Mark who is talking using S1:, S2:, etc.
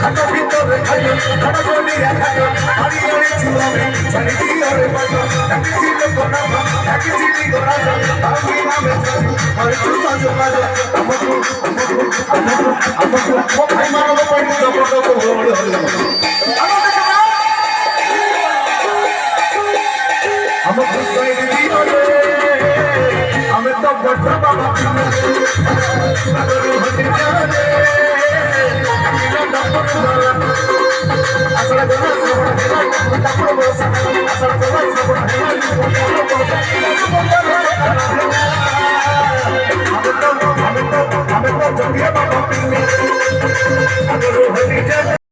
S1: ধানো ভিতরে খাইও ধানো বলি রাখাইও আরি আরি চুয়াবে ছাড়ি দিওরে বাজো নাকি ছিল কোনা নাকি ছিলি গোরা আমি নামে চলি আর তু সাজো বাজো আমকু ও ভাই মারো পড়ি তো বড় বড় আমকু সাইড দিওরে আমি তো বড় বাবা আগরে হতে যাবে আকিলা ডাক্তার বলা আসলে গোনা সবড় ডাক্তার বলা আসলে গোনা সবড় আমি তো জমিয়ে বাবা পিনে আগরে